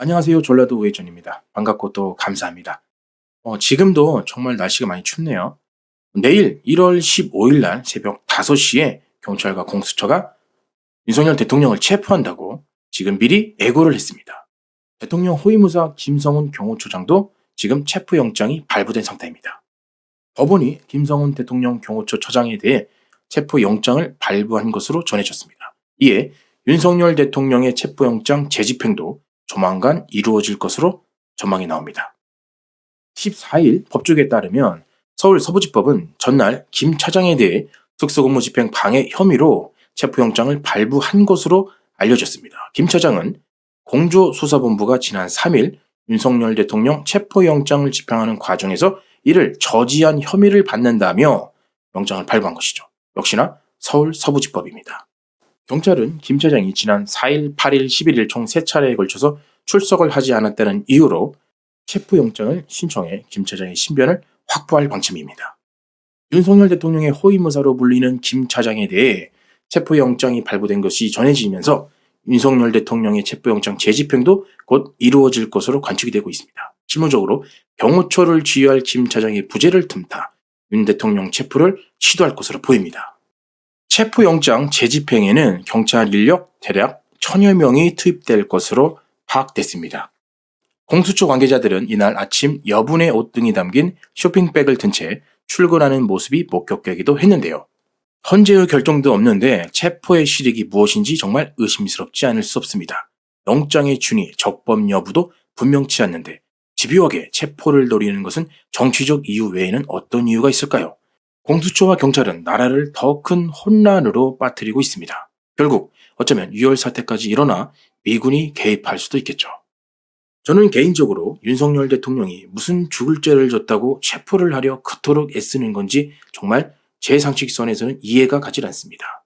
안녕하세요. 전라도 우회전입니다. 반갑고 또 감사합니다. 지금도 정말 날씨가 많이 춥네요. 내일 1월 15일 날 새벽 5시에 경찰과 공수처가 윤석열 대통령을 체포한다고 지금 미리 애고를 했습니다. 대통령 호위무사 김성훈 경호처장도 지금 체포영장이 발부된 상태입니다. 법원이 김성훈 대통령 경호처 처장에 대해 체포영장을 발부한 것으로 전해졌습니다. 이에 윤석열 대통령의 체포영장 재집행도 조만간 이루어질 것으로 전망이 나옵니다. 14일 법조계에 따르면 서울 서부지법은 전날 김 차장에 대해 특수근무집행 방해 혐의로 체포영장을 발부한 것으로 알려졌습니다. 김 차장은 공조수사본부가 지난 3일 윤석열 대통령 체포영장을 집행하는 과정에서 이를 저지한 혐의를 받는다며 영장을 발부한 것이죠. 역시나 서울 서부지법입니다. 경찰은 김 차장이 지난 4일, 8일, 11일 총 3차례에 걸쳐서 출석을 하지 않았다는 이유로 체포영장을 신청해 김 차장의 신변을 확보할 방침입니다. 윤석열 대통령의 호위무사로 불리는 김 차장에 대해 체포영장이 발부된 것이 전해지면서 윤석열 대통령의 체포영장 재집행도 곧 이루어질 것으로 관측이 되고 있습니다. 실무적으로 경호처를 지휘할 김 차장의 부재를 틈타 윤 대통령 체포를 시도할 것으로 보입니다. 체포영장 재집행에는 경찰 인력 대략 1000여 명이 투입될 것으로 파악됐습니다. 공수처 관계자들은 이날 아침 여분의 옷 등이 담긴 쇼핑백을 든 채 출근하는 모습이 목격되기도 했는데요. 헌재의 결정도 없는데 체포의 실익이 무엇인지 정말 의심스럽지 않을 수 없습니다. 영장의 준위, 적법 여부도 분명치 않는데 집요하게 체포를 노리는 것은 정치적 이유 외에는 어떤 이유가 있을까요? 공수처와 경찰은 나라를 더 큰 혼란으로 빠뜨리고 있습니다. 결국 어쩌면 유혈 사태까지 일어나 미군이 개입할 수도 있겠죠. 저는 개인적으로 윤석열 대통령이 무슨 죽을 죄를 졌다고 체포를 하려 그토록 애쓰는 건지 정말 제 상식선에서는 이해가 가질 않습니다.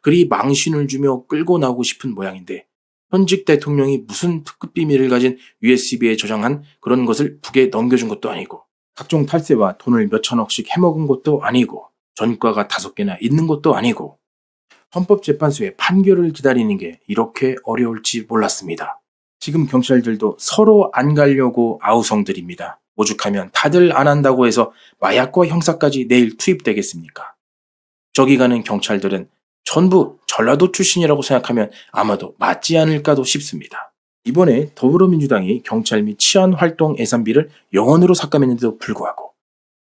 그리 망신을 주며 끌고 나오고 싶은 모양인데 현직 대통령이 무슨 특급 비밀을 가진 USB에 저장한 그런 것을 북에 넘겨준 것도 아니고 각종 탈세와 돈을 몇천억씩 해먹은 것도 아니고 전과가 5개나 있는 것도 아니고 헌법재판소의 판결을 기다리는 게 이렇게 어려울지 몰랐습니다. 지금 경찰들도 서로 안 가려고 아우성들입니다. 오죽하면 다들 안 한다고 해서 마약과 형사까지 내일 투입되겠습니까? 저기 가는 경찰들은 전부 전라도 출신이라고 생각하면 아마도 맞지 않을까도 싶습니다. 이번에 더불어민주당이 경찰 및 치안활동 예산비를 영원으로 삭감했는데도 불구하고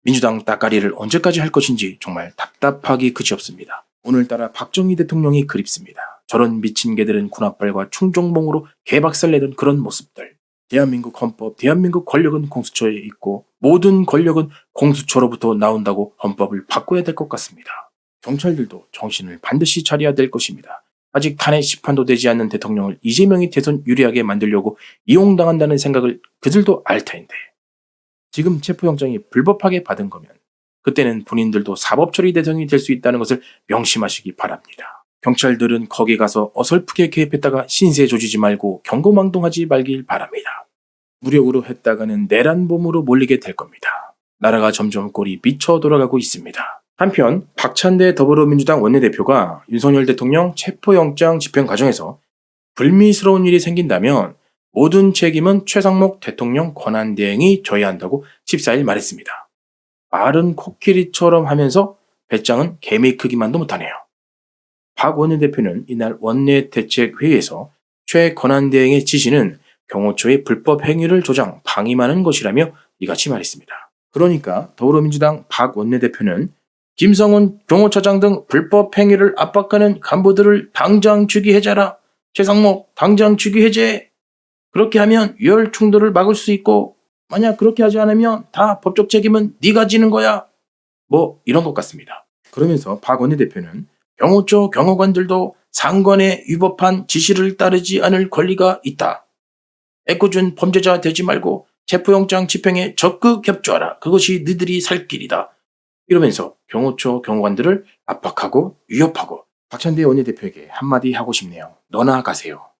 민주당 따까리를 언제까지 할 것인지 정말 답답하기 그지없습니다. 오늘따라 박정희 대통령이 그립습니다. 저런 미친 개들은 군합발과 충종봉으로 개박살내던 그런 모습들. 대한민국 헌법, 대한민국 권력은 공수처에 있고 모든 권력은 공수처로부터 나온다고 헌법을 바꿔야 될 것 같습니다. 경찰들도 정신을 반드시 차려야 될 것입니다. 아직 탄핵 심판도 되지 않는 대통령을 이재명이 대선 유리하게 만들려고 이용당한다는 생각을 그들도 알 텐데 지금 체포영장이 불법하게 받은 거면 그때는 본인들도 사법처리 대상이 될 수 있다는 것을 명심하시기 바랍니다. 경찰들은 거기 가서 어설프게 개입했다가 신세 조지지 말고 경고망동하지 말길 바랍니다. 무력으로 했다가는 내란범으로 몰리게 될 겁니다. 나라가 점점 꼴이 미쳐 돌아가고 있습니다. 한편 박찬대 더불어민주당 원내대표가 윤석열 대통령 체포영장 집행 과정에서 불미스러운 일이 생긴다면 모든 책임은 최상목 대통령 권한대행이 져야 한다고 14일 말했습니다. 말은 코끼리처럼 하면서 배짱은 개미 크기만도 못하네요. 박 원내대표는 이날 원내대책회의에서 최 권한대행의 지시는 경호처의 불법 행위를 조장, 방임하는 것이라며 이같이 말했습니다. 그러니까 더불어민주당 박 원내대표는 김성훈 경호처장 등 불법 행위를 압박하는 간부들을 당장 즉위해자라. 최상목 당장 즉위해제. 그렇게 하면 유혈 충돌을 막을 수 있고 만약 그렇게 하지 않으면 다 법적 책임은 네가 지는 거야. 뭐 이런 것 같습니다. 그러면서 박 원내대표는 경호처 경호관들도 상관의 위법한 지시를 따르지 않을 권리가 있다. 애꿎은 범죄자 되지 말고 체포영장 집행에 적극 협조하라. 그것이 너희들이 살 길이다. 이러면서 경호처 경호관들을 압박하고 위협하고 박찬대 원내대표에게 한마디 하고 싶네요. 너나 가세요.